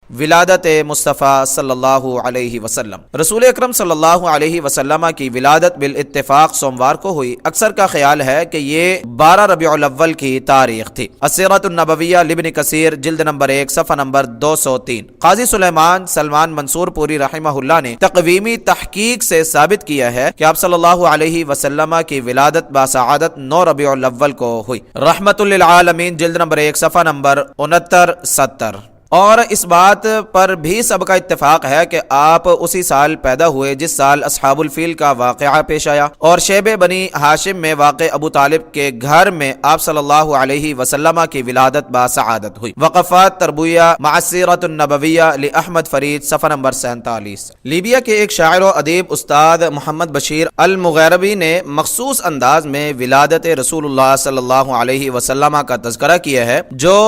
ولادت مصطفیٰ صلی اللہ علیہ وسلم۔ رسول اکرم صلی اللہ علیہ وسلم کی ولادت بالاتفاق سوموار کو ہوئی۔ اکثر کا خیال ہے کہ یہ 12 ربیع الاول کی تاریخ تھی۔ السیرۃ النبویہ لابن کثیر جلد نمبر 1 صفحہ نمبر 203۔ قاضی سلیمان سلمان منصور پوری رحمہ اللہ نے تقویمی تحقیق سے ثابت کیا ہے کہ آپ صلی اللہ علیہ وسلم کی ولادت باسعادت 9 ربیع الاول کو ہوئی۔ رحمت للعالمین جلد نمبر 1 صفحہ نمبر 69-70۔ اور اس بات پر بھی سب کا اتفاق ہے کہ آپ اسی سال پیدا ہوئے جس سال اصحاب الفیل کا واقعہ پیش آیا اور شیب بنی ہاشم میں واقع ابو طالب کے گھر میں آپ صلی اللہ علیہ وسلم کی ولادت باسعادت ہوئی۔ وقفات تربویہ مع السیرۃ النبویہ لأحمد فرید صفحہ نمبر 47۔ لیبیا کے ایک شاعر و ادیب استاد محمد بشیر المغیربی نے مخصوص انداز میں ولادت رسول اللہ صلی اللہ علیہ وسلم کا تذکرہ کیا ہے جو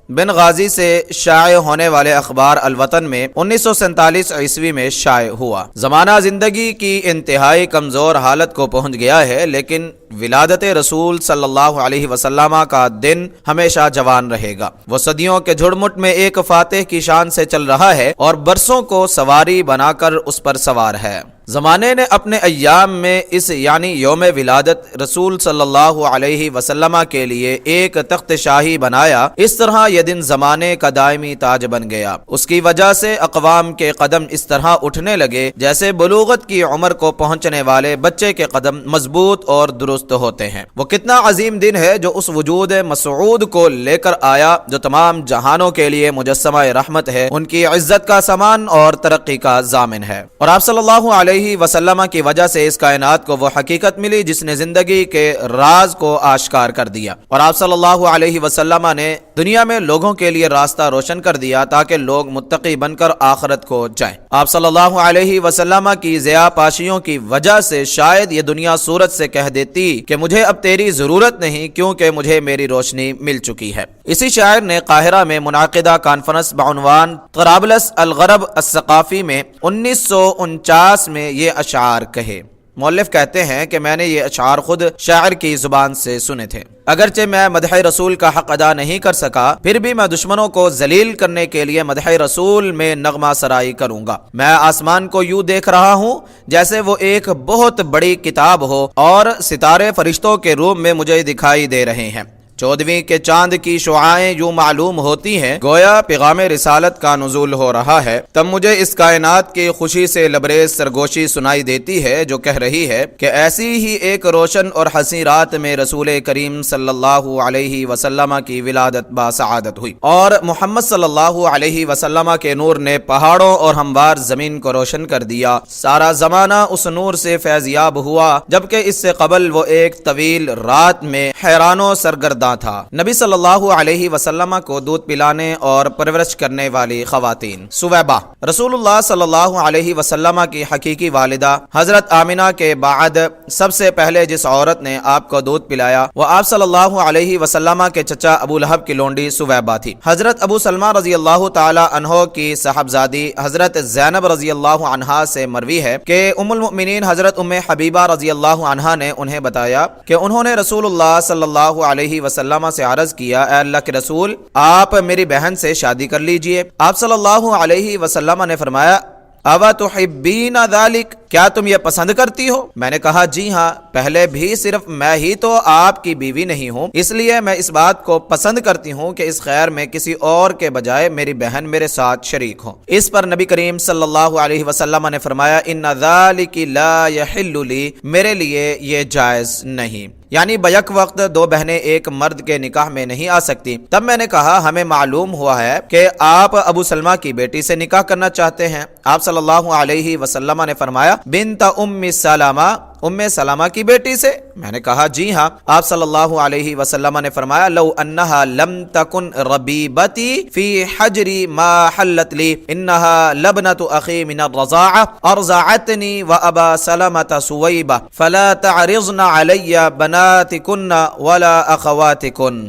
بن غازی سے شائع ہونے والے اخبار الوطن میں 1947 عیسوی میں شائع ہوا۔ زمانہ زندگی کی انتہائی کمزور حالت کو پہنچ گیا ہے، لیکن ولادت رسول صلی اللہ علیہ وسلم کا دن ہمیشہ جوان رہے گا۔ وہ صدیوں کے جھڑمٹ میں ایک فاتح کی شان سے چل رہا ہے اور برسوں کو سواری بنا کر اس پر سوار ہے۔ زمانے نے اپنے ایام میں اس یعنی یوم ولادت رسول صلی اللہ علیہ وسلم کے لیے ایک تخت شاہی بنایا۔ اس طرح یہ دن زمانے کا دائمی تاج بن گیا۔ اس کی وجہ سے اقوام کے قدم اس طرح اٹھنے لگے جیسے بلوغت کی عمر کو پہنچنے والے بچے کے قدم مضبوط اور درست ہوتے ہیں۔ وہ کتنا عظیم دن ہے جو اس وجود مسعود کو لے کر آیا جو تمام جہانوں کے لیے مجسمہ رحمت ہے، ان کی عزت کا سامان اور ترقی کا ضامن ہے۔ اور آپ صلی اللہ علیہ وسلم کی وجہ سے اس کائنات کو وہ حقیقت ملی جس نے زندگی کے راز کو آشکار کر دیا، اور آپ صلی اللہ علیہ وسلم نے دنیا میں لوگوں کے لیے راستہ روشن کر دیا تاکہ لوگ متقی بن کر آخرت کو جائیں۔ آپ صلی اللہ علیہ وسلم کی ضیاء پاشیوں کی وجہ سے شاید یہ دنیا سورج سے کہہ دیتی کہ مجھے اب تیری ضرورت نہیں کیونکہ مجھے میری روشنی مل چکی ہے۔ اسی شاعر نے قاہرہ میں منعقدہ کانفرنس بعنوان طرابلس الغرب الثقافی میں 1949 میں یہ اشعار کہے۔ مؤلف کہتے ہیں کہ میں نے یہ اشعار خود شاعر کی زبان سے سنے تھے۔ اگرچہ میں مدح رسول کا حق ادا نہیں کر سکا، پھر بھی میں دشمنوں کو ذلیل کرنے کے لیے مدح رسول میں نغمہ سرائی کروں گا۔ میں آسمان کو یوں دیکھ رہا ہوں جیسے وہ ایک بہت بڑی کتاب ہو اور ستارے فرشتوں کے روپ میں مجھے دکھائی دے رہے ہیں۔ 14ویں کے چاند کی شعاعیں یوں معلوم ہوتی ہیں گویا پیغام رسالت کا نزول ہو رہا ہے۔ تب مجھے اس کائنات کی خوشی سے لبریز سرگوشی سنائی دیتی ہے جو کہہ رہی ہے کہ ایسی ہی ایک روشن اور حسین رات میں رسول کریم صلی اللہ علیہ وسلم کی ولادت باسعادت ہوئی، اور محمد صلی اللہ علیہ وسلم کے نور نے پہاڑوں اور ہموار زمین کو روشن کر دیا۔ سارا زمانہ اس نور سے فیضیاب ہوا، جبکہ اس سے قبل وہ ایک طویل رات میں حیران و سرگرداں تھا۔ نبی صلی اللہ علیہ وسلم کو دودھ پلانے اور پرورش کرنے والی خواتین۔ سویبہ رسول اللہ صلی اللہ علیہ وسلم کی حقیقی والدہ حضرت آمنہ کے بعد سب سے پہلے جس عورت نے آپ کو دودھ پلایا وہ آپ صلی اللہ علیہ وسلم کے چچا ابو لہب کی لونڈی سویبہ تھی۔ حضرت ابو سلمہ رضی اللہ تعالی عنہ کی صاحبزادی حضرت زینب رضی اللہ عنہا سے مروی ہے کہ ام المؤمنین حضرت ام حبیبہ رضی اللہ عنہا نے انہیں بتایا کہ انہوں نے رسول اللہ صلی اللہ علیہ وسلم سے عرض کیا، اے اللہ کے رسول، آپ میری بہن سے شادی کر لیجئے۔ آپ صلی اللہ علیہ وسلم نے فرمایا، اَوَ تُحِبِّينَ ذَلِكَ، کیا تم یہ پسند کرتی ہو؟ میں نے کہا جی ہاں، پہلے بھی صرف میں ہی تو آپ کی بیوی نہیں ہوں، اس لیے میں اس بات کو پسند کرتی ہوں کہ اس خیر میں کسی اور کے بجائے میری بہن میرے ساتھ شریک ہو۔ اس پر نبی کریم صلی اللہ علیہ وسلم نے فرمایا، اِنَّ ذَلِكِ لَا يَحِلُّ لِي، میرے لیے یہ جائز نہیں، یعنی بیک وقت دو بہنیں ایک مرد کے نکاح میں نہیں آ سکتی۔ تب میں نے کہا ہمیں معلوم ہوا ہے کہ آپ ابو سلمہ کی بیٹی سے نکاح کرنا چاہتے ہیں۔ آپ صلی اللہ علیہ وسلم نے فرمایا، بنت ام سلمہ، ام سلمہ کی بیٹی سے؟ میں نے کہا جی ہاں۔ آپ صلی اللہ علیہ وسلم نے فرمایا، لو انہا لم تکن ربیبتی فی حجری ما حلت لی، انہا لبنت اخی من الرضاعہ ارضعتنی و ابا سلمة سویبہ فلا تعرضن علی بناتکن ولا اخواتکن۔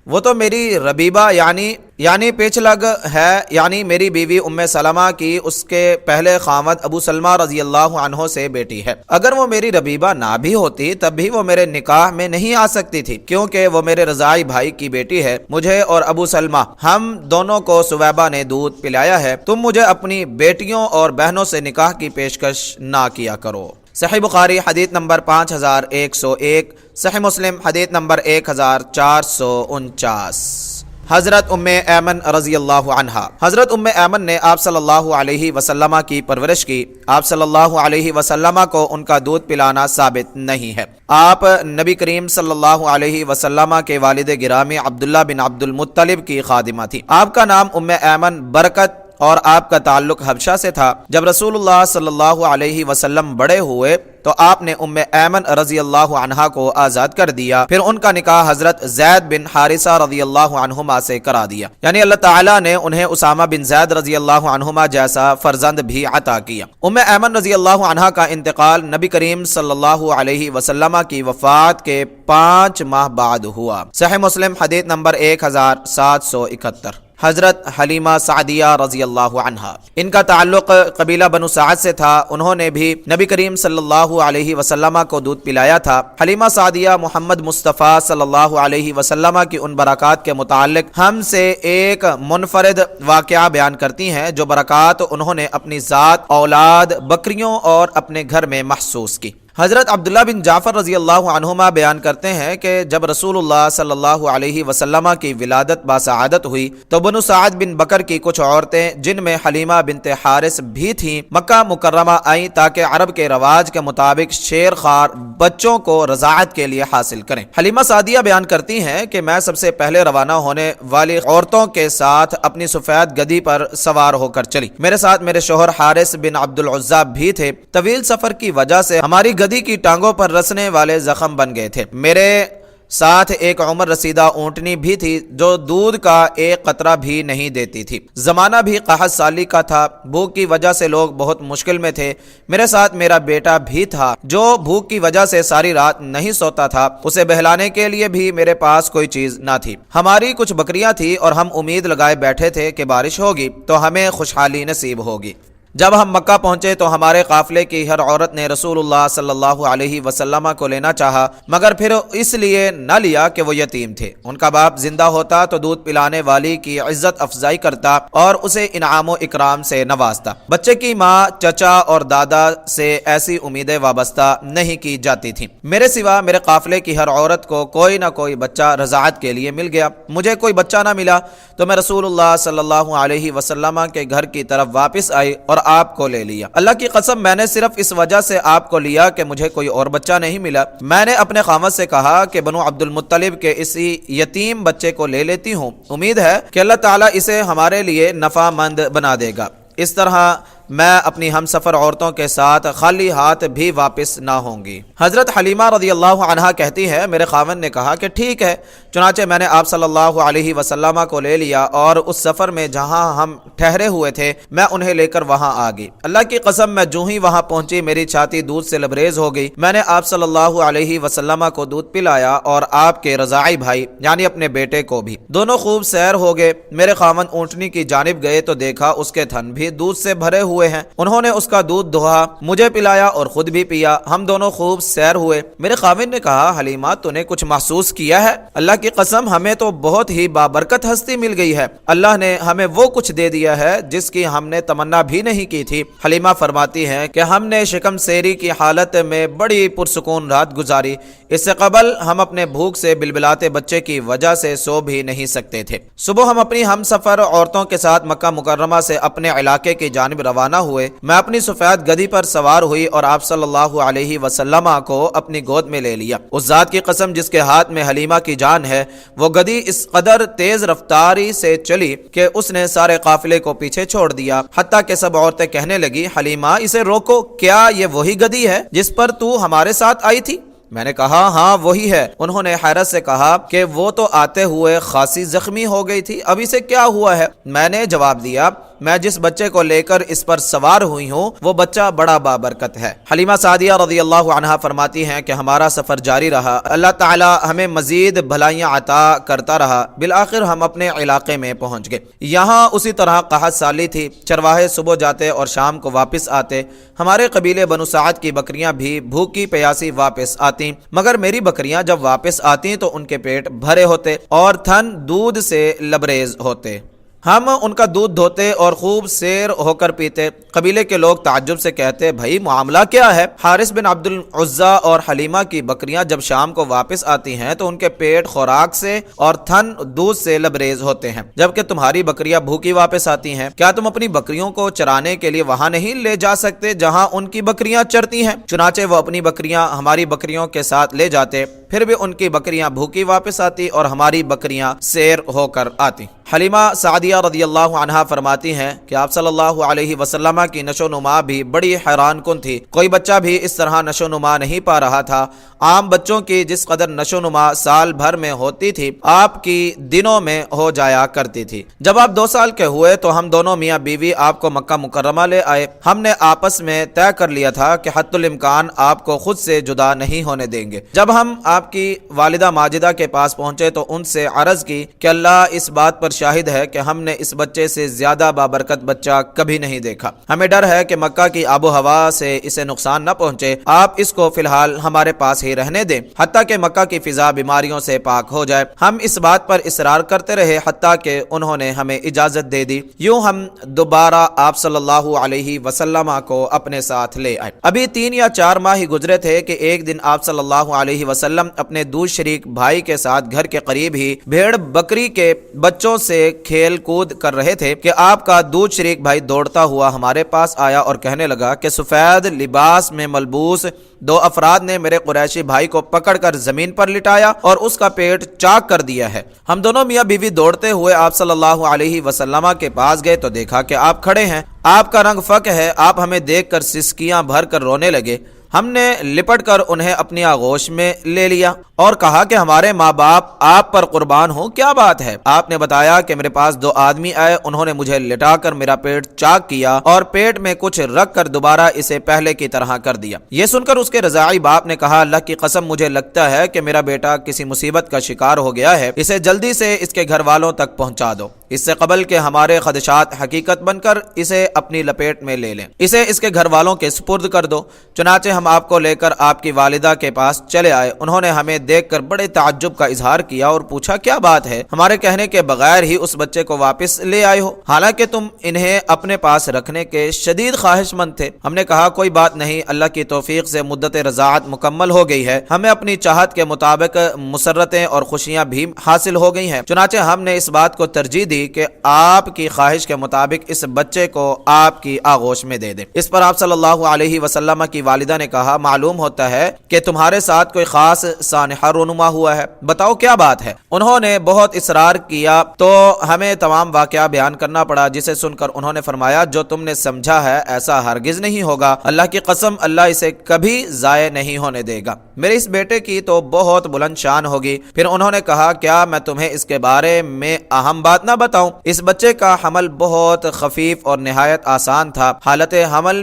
وہ تو میری ربیبہ یعنی پیچ لگ ہے، یعنی میری بیوی ام سلمہ کی اس کے پہلے خامد ابو سلمہ رضی اللہ عنہ سے بیٹی ہے۔ اگر وہ میری ربیبہ نہ بھی ہوتی تب بھی وہ میرے نکاح میں نہیں آ سکتی تھی، کیونکہ وہ میرے رضاعی بھائی کی بیٹی ہے۔ مجھے اور ابو سلمہ ہم دونوں کو سویبہ نے دودھ پلایا ہے، تم مجھے اپنی بیٹیوں اور بہنوں سے نکاح کی پیشکش نہ کیا کرو۔ صحیح بخاری حدیث نمبر 5101، صحیح مسلم حدیث نمبر 1449۔ حضرت ام ایمن رضی اللہ عنہ، حضرت ام ایمن نے آپ صلی اللہ علیہ وسلم کی پرورش کی۔ آپ صلی اللہ علیہ وسلم کو ان کا دودھ پلانا ثابت نہیں ہے۔ آپ نبی کریم صلی اللہ علیہ وسلم کے والد گرامی عبداللہ بن عبد المطلب کی خادمہ تھی۔ آپ کا نام ام ایمن برکت اور آپ کا تعلق حبشہ سے تھا۔ جب رسول اللہ صلی اللہ علیہ وسلم بڑے ہوئے تو آپ نے ام ایمن رضی اللہ عنہا کو آزاد کر دیا، پھر ان کا نکاح حضرت زید بن حارثہ رضی اللہ عنہما سے کرا دیا، یعنی اللہ تعالیٰ نے انہیں اسامہ بن زید رضی اللہ عنہما جیسا فرزند بھی عطا کیا۔ ام ایمن رضی اللہ عنہا کا انتقال نبی کریم صلی اللہ علیہ وسلم کی وفات کے 5 ماہ بعد ہوا۔ صحیح مسلم حدیث نمبر 1771۔ حضرت حلیمہ سعدیہ رضی اللہ عنہا، ان کا تعلق قبیلہ بنو سعد سے تھا۔ انہوں نے بھی نبی کریم صلی اللہ علیہ وسلم کو دودھ پلایا تھا۔ حلیمہ سعدیہ محمد مصطفیٰ صلی اللہ علیہ وسلم کی ان برکات کے متعلق ہم سے ایک منفرد واقعہ بیان کرتی ہیں، جو برکات انہوں نے اپنی ذات، اولاد، بکریوں اور اپنے گھر میں محسوس کی۔ حضرت عبداللہ بن جعفر رضی اللہ عنہما بیان کرتے ہیں کہ جب رسول اللہ صلی اللہ علیہ وسلم کی ولادت باسعادت ہوئی تو بنو سعد بن بکر کی کچھ عورتیں، جن میں حلیمہ بنت حارث بھی تھیں، مکہ مکرمہ آئیں تاکہ عرب کے رواج کے مطابق شیر خوار بچوں کو رضاعت کے لیے حاصل کریں۔ حلیمہ سعدیہ بیان کرتی ہیں کہ میں سب سے پہلے روانہ ہونے والی عورتوں کے ساتھ اپنی سفید گدی پر سوار ہو کر چلی۔ میرے ساتھ میرے شوہر حارث بن عبد العزیٰ بھی تھے۔ طویل سفر کی وجہ سے ہماری گدی کی ٹانگوں پر رسنے والے زخم بن گئے تھے۔ میرے ساتھ ایک عمر رسیدہ اونٹنی بھی تھی جو دودھ کا ایک قطرہ بھی نہیں دیتی تھی۔ زمانہ بھی قحط سالی کا تھا، بھوک کی وجہ سے لوگ بہت مشکل میں تھے۔ میرے ساتھ میرا بیٹا بھی تھا جو بھوک کی وجہ سے ساری رات نہیں سوتا تھا، اسے بہلانے کے لیے بھی میرے پاس کوئی چیز نہ تھی۔ ہماری کچھ بکریاں تھیں اور ہم امید لگائے بیٹھے تھے کہ بارش ہوگی تو ہمیں خوشحالی نصیب ہوگی۔ جب ہم مکہ پہنچے تو ہمارے قافلے کی ہر عورت نے رسول اللہ صلی اللہ علیہ وسلم کو لینا چاہا، مگر پھر اس لیے نہ لیا کہ وہ یتیم تھے۔ ان کا باپ زندہ ہوتا تو دودھ پلانے والی کی عزت افزائی کرتا اور اسے انعام و اکرام سے نوازتا۔ بچے کی ماں، چچا اور دادا سے ایسی امیدیں وابستہ نہیں کی جاتی تھیں۔ میرے سوا میرے قافلے کی ہر عورت کو کوئی نہ کوئی بچہ رضاعت کے لیے مل گیا۔ مجھے کوئی بچہ نہ ملا تو میں رسول اللہ صلی اللہ علیہ وسلم کے گھر کی طرف واپس آئی اور آپ کو لے لیا۔ اللہ کی قسم میں نے صرف اس وجہ سے آپ کو لیا کہ مجھے کوئی اور بچہ نہیں ملا۔ میں نے اپنے خامد سے کہا کہ بنو عبد المطلب کے اسی یتیم بچے کو لے لیتی ہوں، امید ہے کہ اللہ تعالیٰ اسے ہمارے لیے نفع مند بنا دے گا۔ اس طرح میں اپنی ہم سفر عورتوں کے ساتھ خالی ہاتھ بھی واپس نہ ہوں گی۔ حضرت حلیمہ رضی اللہ عنہا کہتی ہے میرے خاوند نے کہا کہ ٹھیک ہے، چنانچہ میں نے آپ صلی اللہ علیہ وسلم کو لے لیا اور اس سفر میں جہاں ہم ٹھہرے ہوئے تھے میں انہیں لے کر وہاں آ گئی۔ اللہ کی قسم میں جو ہی وہاں پہنچی میری چھاتی دودھ سے لبریز ہو گئی۔ میں نے آپ صلی اللہ علیہ وسلم کو دودھ پلایا اور آپ کے رضاعی بھائی یعنی اپنے بیٹے کو بھی۔ دونوں خوب سیر ہو گئے۔ میرے خاوند اونٹنی کی جانب گئے تو دیکھا اس کے تھن بھی دودھ سے بھرے ہوئے ہیں۔ انہوں نے اس کا دودھ دھوہا، مجھے پلایا اور خود بھی پیا۔ ہم دونوں خوب سیر ہوئے۔ میرے خاوند نے کہا حلیمہ تو نے کچھ محسوس کیا ہے؟ اللہ کی قسم ہمیں تو بہت ہی بابرکت ہستی مل گئی ہے۔ اللہ نے ہمیں وہ کچھ دے دیا ہے جس کی ہم نے تمنا بھی نہیں کی تھی۔ حلیمہ فرماتی ہیں کہ ہم نے شکم سیری کی حالت میں بڑی پرسکون رات گزاری۔ اس سے قبل ہم اپنے بھوک سے بلبلاتے بچے کی وجہ سے سو بھی نہیں سکتے تھے۔ صبح ہم اپنی ہم سفر عورتوں کے ساتھ مکہ مکرمہ سے اپنے علاقے کی جانب روانہ ہوئے۔ میں اپنی سفید گدی پر سوار ہوئی اور آپ صلی اللہ علیہ وسلم کو اپنی گود میں لے لیا۔ اس ذات کی قسم جس کے ہاتھ میں حلیمہ کی جان ہے، وہ گدی اس قدر تیز رفتاری سے چلی کہ اس نے سارے قافلے کو پیچھے چھوڑ دیا، حتیٰ کہ سب عورتیں کہنے لگی حلیمہ اسے روکو، کیا یہ وہی گدی ہے جس پر تو ہمارے ساتھ آئی تھی؟ میں نے کہا ہاں وہی ہے۔ انہوں نے حیرت سے کہا کہ وہ تو آتے ہوئے خاصی زخمی ہو گئی تھی، اب اسے کیا ہوا ہے؟ میں نے جواب دیا میں جس بچے کو لے کر اس پر سوار ہوئی ہوں وہ بچہ بڑا بابرکت ہے۔ حلیمہ سعدیہ رضی اللہ عنہا فرماتی ہیں کہ ہمارا سفر جاری رہا، اللہ تعالی ہمیں مزید بھلائیاں عطا کرتا رہا، بالآخر ہم اپنے علاقے میں پہنچ گئے۔ یہاں اسی طرح قحط سالی تھی، چرواہے صبح جاتے اور شام کو واپس آتے۔ ہمارے قبیلے بنو سعد کی بکریاں بھی بھوکی پیاسی واپس آتی، مگر میری بکریاں جب واپس آتی تو ان کے پیٹ بھرے ہوتے اور تھن دودھ سے لبریز ہوتے۔ ہم ان کا دودھ دھوتے اور خوب سیر ہو کر پیتے۔ قبیلے کے لوگ تعجب سے کہتے بھائی معاملہ کیا ہے؟ حارث بن عبد العزیٰ اور حلیمہ کی بکریاں جب شام کو واپس آتی ہیں تو ان کے پیٹ خوراک سے اور تھن دودھ سے لبریز ہوتے ہیں، جبکہ تمہاری بکریاں بھوکی واپس آتی ہیں۔ کیا تم اپنی بکریوں کو چرانے کے لیے وہاں نہیں لے جا سکتے جہاں ان کی بکریاں چرتی ہیں؟ چنانچہ وہ اپنی بکریاں ہماری بکریوں کے ساتھ لے جاتے، پھر بھی ان کی بکریاں بھوکی واپس آتی اور ہماری بکریاں سیر ہو کر آتی۔ حلیمہ سعدیہ رضی اللہ عنہا فرماتی ہیں کہ آپ صلی اللہ علیہ وسلم کی نشو نما بھی بڑی حیران کن تھی، کوئی بچہ بھی اس طرح نشو نما نہیں پا رہا تھا۔ عام بچوں کی جس قدر نشو نما سال بھر میں ہوتی تھی آپ کی دنوں میں ہو جایا کرتی تھی۔ جب آپ 2 سال کے ہوئے تو ہم دونوں میاں بیوی آپ کو مکہ مکرمہ لے آئے۔ ہم نے آپس میں طے کر لیا تھا کہ حتی الامکان آپ کو خود سے جدا نہیں ہونے دیں گے۔ جب ہم آپ کی والدہ ماجدہ کے پاس پہنچے تو ان سے عرض کی کہ اللہ اس بات پر شاہد ہے کہ ہم نے اس بچے سے زیادہ بابرکت بچہ کبھی نہیں دیکھا، ہمیں ڈر ہے کہ مکہ کی آب و ہوا سے اسے نقصان نہ پہنچے، آپ اس کو فی الحال ہمارے پاس ہی رہنے دیں حتیٰ کہ مکہ کی فضا بیماریوں سے پاک ہو جائے۔ ہم اس بات پر اصرار کرتے رہے حتیٰ کہ انہوں نے ہمیں اجازت دے دی۔ یوں ہم دوبارہ آپ صلی اللہ علیہ وسلم کو اپنے ساتھ لے آئے۔ ابھی 3 یا 4 ماہ ہی گزرے تھے کہ ایک دن آپ صلی اللہ علیہ وسلم اپنے دودھ شریک بھائی کے ساتھ گھر کے قریب ہی بھیڑ بکری کے بچوں سے کھیل کود کر رہے تھے کہ آپ کا دودھ شریک بھائی دوڑتا ہوا ہمارے پاس آیا اور کہنے لگا کہ سفید لباس میں ملبوس 2 افراد نے میرے قریشی بھائی کو پکڑ کر زمین پر لٹایا اور اس کا پیٹ چاک کر دیا ہے۔ ہم دونوں میاں بیوی دوڑتے ہوئے آپ صلی اللہ علیہ وسلم کے پاس گئے تو دیکھا کہ آپ کھڑے ہیں، آپ کا رنگ فک ہے، آپ ہمیں دیکھ کر سسکیاں بھر کر رونے لگے۔ ہم نے لپٹ کر انہیں اپنی آغوش میں لے لیا اور کہا کہ ہمارے ماں باپ آپ پر قربان ہوں، کیا بات ہے؟ آپ نے بتایا کہ میرے پاس 2 آدمی آئے، انہوں نے مجھے لٹا کر میرا پیٹ چاک کیا اور پیٹ میں کچھ رکھ کر دوبارہ اسے پہلے کی طرح کر دیا۔ یہ سن کر اس کے رضاعی باپ نے کہا اللہ کی قسم مجھے لگتا ہے کہ میرا بیٹا کسی مصیبت کا شکار ہو گیا ہے، اسے جلدی سے اس کے گھر والوں تک پہنچا دو، اس سے قبل کہ ہمارے خدشات حقیقت بن کر اسے اپنی لپیٹ میں لے لیں، اسے اس کے گھر والوں کے سپرد کر دو۔ چنانچہ ہم آپ کو لے کر آپ کی والدہ کے پاس چلے آئے، انہوں نے ہمیں دیکھ کر بڑے تعجب کا اظہار کیا اور پوچھا کیا بات ہے؟ ہمارے کہنے کے بغیر ہی اس بچے کو واپس لے آئے ہو، حالانکہ تم انہیں اپنے پاس رکھنے کے شدید خواہش مند تھے۔ ہم نے کہا کوئی بات نہیں، اللہ کی توفیق سے مدت رضاعت مکمل ہو گئی ہے، ہمیں اپنی چاہت کے مطابق مسرتیں اور خوشیاں بھی حاصل ہو گئی ہیں، چنانچہ ہم نے اس بات کو ترجیح دی کہ آپ کی خواہش کے مطابق اس بچے کو آپ کی آغوش میں دے دیں۔ اس پر آپ صلی اللہ علیہ وسلم کی والدہ نے کہا معلوم ہوتا ہے کہ تمہارے ساتھ کوئی خاص سانحہ رونما ہوا ہے، بتاؤ کیا بات ہے؟ انہوں نے بہت اصرار کیا تو ہمیں تمام واقعہ بیان کرنا پڑا، جسے سن کر انہوں نے فرمایا جو تم نے سمجھا ہے ایسا ہرگز نہیں ہوگا، اللہ کی قسم اللہ اسے کبھی ضائع نہیں ہونے دے گا، میرے اس بیٹے کی تو بہت بلند شان ہوگی۔ پھر انہوں نے کہا کیا میں تمہیں اس کے بارے میں اہم بات نہ بتاؤں؟ اس بچے کا حمل بہت خفیف اور نہایت آسان تھا، حالت حمل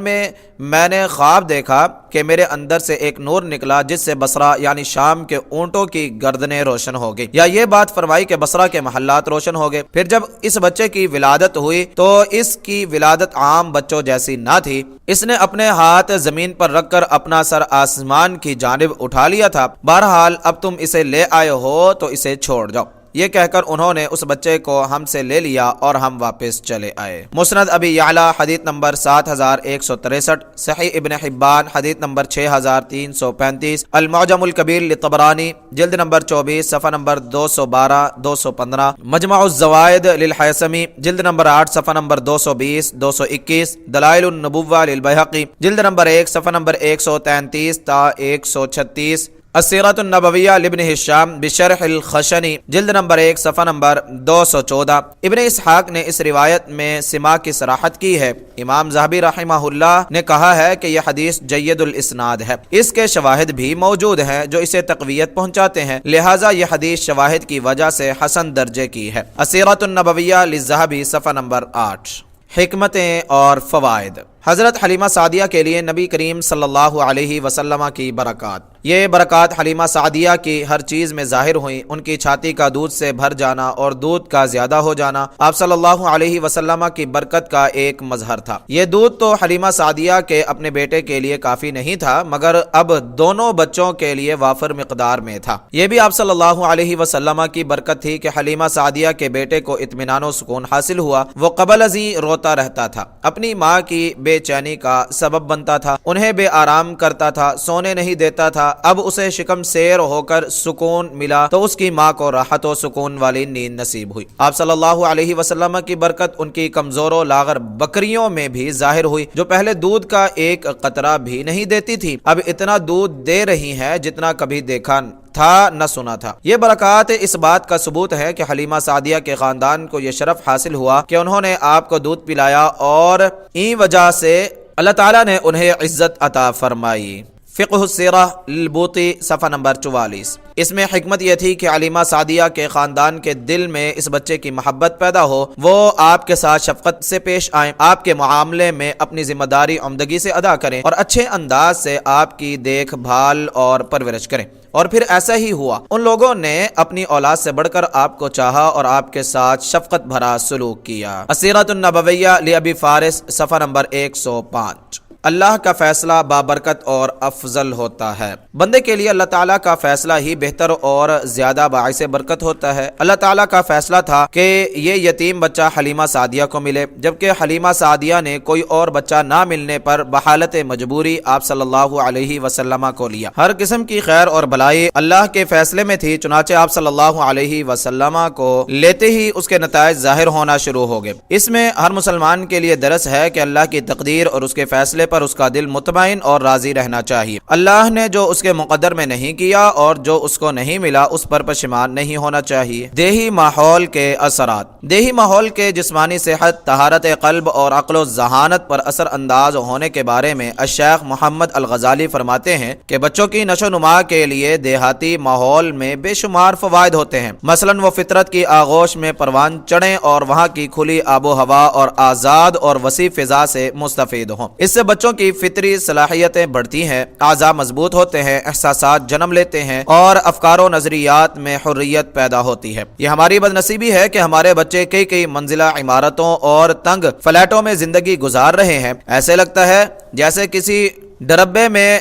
میں نے خواب دیکھا کہ میرے اندر سے ایک نور نکلا جس سے بصرہ یعنی شام کے اونٹوں کی گردنیں روشن ہو گئی، یا یہ بات فرمائی کہ بصرہ کے محلات روشن ہو گئے۔ پھر جب اس بچے کی ولادت ہوئی تو اس کی ولادت عام بچوں جیسی نہ تھی، اس نے اپنے ہاتھ زمین پر رکھ کر اپنا سر آسمان کی جانب اٹھا لیا تھا، بہرحال اب تم اسے لے آئے ہو تو اسے چھوڑ جاؤ۔ یہ کہہ کر انہوں نے اس بچے کو ہم سے لے لیا اور ہم واپس چلے آئے۔ مسند ابی یعلا حدیث نمبر 7163، صحیح ابن حبان حدیث نمبر 6335، المعجم الکبیر للطبرانی جلد نمبر 24 صفحہ نمبر 212 215، مجمع الزوائد للحیثمی جلد نمبر 8 صفحہ نمبر 220 221، دلائل النبوہ للبیہقی جلد نمبر 1 صفحہ نمبر 133 تا 136، السیرۃ النبویہ لابن ہشام بشرح الخشنی جلد نمبر 1 صفحہ نمبر 214۔ ابن اسحاق نے اس روایت میں سما کی صراحت کی ہے۔ امام ذہبی رحمہ اللہ نے کہا ہے کہ یہ حدیث جید الاسناد ہے، اس کے شواہد بھی موجود ہیں جو اسے تقویت پہنچاتے ہیں، لہٰذا یہ حدیث شواہد کی وجہ سے حسن درجے کی ہے۔ السیرۃ النبویہ للذہبی صفحہ نمبر 8۔ حکمتیں اور فوائد۔ حضرت حلیمہ سعدیہ کے لیے نبی کریم صلی اللہ علیہ وسلم کی برکات۔ یہ برکات حلیمہ سعدیہ کی ہر چیز میں ظاہر ہوئیں۔ ان کی چھاتی کا دودھ سے بھر جانا اور دودھ کا زیادہ ہو جانا آپ صلی اللہ علیہ وسلم کی برکت کا ایک مظہر تھا۔ یہ دودھ تو حلیمہ سعدیہ کے اپنے بیٹے کے لیے کافی نہیں تھا، مگر اب دونوں بچوں کے لیے وافر مقدار میں تھا۔ یہ بھی آپ صلی اللہ علیہ وسلم کی برکت تھی کہ حلیمہ سعدیہ کے بیٹے کو اطمینان و سکون حاصل ہوا۔ وہ قبل ازیں روتا رہتا تھا، اپنی ماں کی بے چینی کا سبب بنتا تھا، انہیں بے آرام کرتا تھا، سونے نہیں دیتا تھا۔ اب اسے شکم سیر ہو کر سکون ملا تو اس کی ماں کو راحت و سکون والی نیند نصیب ہوئی۔ آپ صلی اللہ علیہ وسلم کی برکت ان کی کمزور و لاغر بکریوں میں بھی ظاہر ہوئی، جو پہلے دودھ کا ایک قطرہ بھی نہیں دیتی تھی، اب اتنا دودھ دے رہی ہیں جتنا کبھی دیکھا تھا نہ سنا تھا۔ یہ برکات اس بات کا ثبوت ہے کہ حلیمہ سعدیہ کے خاندان کو یہ شرف حاصل ہوا کہ انہوں نے آپ کو دودھ پلایا، اور این وجہ سے اللہ تعالیٰ نے انہیں عزت عطا فرمائی۔ فقہ السیرہ للبوطی صفحہ نمبر 44۔ اس میں حکمت یہ تھی کہ حلیمہ سعدیہ کے خاندان کے دل میں اس بچے کی محبت پیدا ہو، وہ آپ کے ساتھ شفقت سے پیش آئیں، آپ کے معاملے میں اپنی ذمہ داری عمدگی سے ادا کریں اور اچھے انداز سے آپ کی دیکھ بھال اور پرورش کریں۔ اور پھر ایسا ہی ہوا، ان لوگوں نے اپنی اولاد سے بڑھ کر آپ کو چاہا اور آپ کے ساتھ شفقت بھرا سلوک کیا۔ السیرۃ النبویہ لابی فارس صفحہ نمبر 105۔ اللہ کا فیصلہ بابرکت اور افضل ہوتا ہے۔ بندے کے لیے اللہ تعالیٰ کا فیصلہ ہی بہتر اور زیادہ باعث برکت ہوتا ہے۔ اللہ تعالیٰ کا فیصلہ تھا کہ یہ یتیم بچہ حلیمہ سعدیہ کو ملے، جبکہ حلیمہ سعدیہ نے کوئی اور بچہ نہ ملنے پر بحالت مجبوری آپ صلی اللہ علیہ وسلم کو لیا۔ ہر قسم کی خیر اور بھلائی اللہ کے فیصلے میں تھی، چنانچہ آپ صلی اللہ علیہ وسلم کو لیتے ہی اس کے نتائج ظاہر ہونا شروع ہو گئے۔ اس میں ہر مسلمان کے لیے درس ہے کہ اللہ کی تقدیر اور اس کے فیصلے پر اس کا دل مطمئن اور راضی رہنا چاہیے۔ اللہ نے جو اس کے مقدر میں نہیں کیا اور جو اس کو نہیں ملا اس پر پشیمان نہیں ہونا چاہیے۔ دیہی ماحول کے اثرات۔ دیہی ماحول کے جسمانی صحت، طہارت قلب اور عقل و ذہانت پر اثر انداز ہونے کے بارے میں الشیخ محمد الغزالی فرماتے ہیں کہ بچوں کی نشو و نما کے لیے دیہاتی ماحول میں بے شمار فوائد ہوتے ہیں۔ مثلاً وہ فطرت کی آغوش میں پروان چڑھیں اور وہاں کی کھلی آب و ہوا اور آزاد اور وسیع فضا سے مستفید ہوں۔ اس سے بچوں کی فطری صلاحیتیں بڑھتی ہیں، اعضاء مضبوط ہوتے ہیں، احساسات جنم لیتے ہیں اور افکار و نظریات میں حریت پیدا ہوتی ہے۔ یہ ہماری بدنصیبی ہے کہ ہمارے بچے کئی منزلہ عمارتوں اور تنگ فلیٹوں میں زندگی گزار رہے ہیں۔ ایسے لگتا ہے جیسے کسی ڈربے میں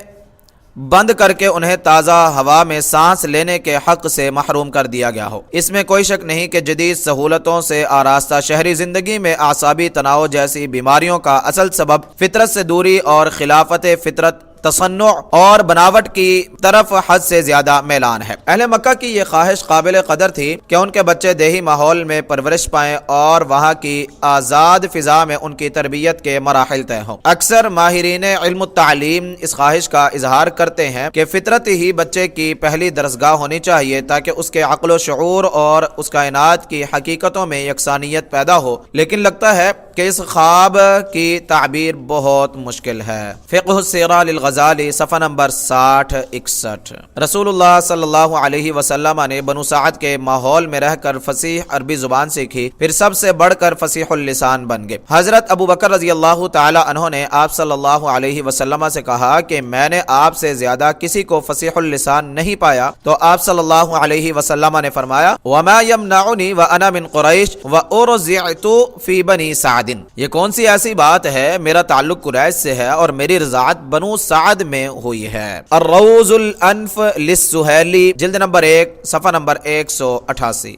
بند کر کے انہیں تازہ ہوا میں سانس لینے کے حق سے محروم کر دیا گیا ہو۔ اس میں کوئی شک نہیں کہ جدید سہولتوں سے آراستہ شہری زندگی میں اعصابی تناؤ جیسی بیماریوں کا اصل سبب فطرت سے دوری اور خلافت فطرت، تصنع اور بناوٹ کی طرف حد سے زیادہ میلان ہے۔ اہل مکہ کی یہ خواہش قابل قدر تھی کہ ان کے بچے دیہی ماحول میں پرورش پائیں اور وہاں کی آزاد فضا میں ان کی تربیت کے مراحل طے ہوں۔ اکثر ماہرین علم التعلیم اس خواہش کا اظہار کرتے ہیں کہ فطرت ہی بچے کی پہلی درسگاہ ہونی چاہیے تاکہ اس کے عقل و شعور اور اس کائنات کی حقیقتوں میں یکسانیت پیدا ہو، لیکن لگتا ہے کہ اس خواب کی تعبیر بہت مشکل ہے۔ فقہ السیرہ للغزالی صفحہ نمبر 60-61۔ رسول اللہ صلی اللہ علیہ وسلم نے بنو سعد کے ماحول میں رہ کر فصیح عربی زبان سیکھی، پھر سب سے بڑھ کر فصیح اللسان بن گئے۔ حضرت ابو بکر رضی اللہ تعالی عنہ نے آپ صلی اللہ علیہ وسلم سے کہا کہ میں نے آپ سے زیادہ کسی کو فصیح اللسان نہیں پایا، تو آپ صلی اللہ علیہ وسلم نے فرمایا وما يمنعني وانا من قریش وارزعت فی بنی سعد۔ یہ کون سی ایسی بات ہے، میرا تعلق قریش سے ہے اور میری رضاعت بنو سعد میں ہوئی ہے۔ الروز الانف للسہیلی جلد نمبر 1 صفحہ نمبر 188۔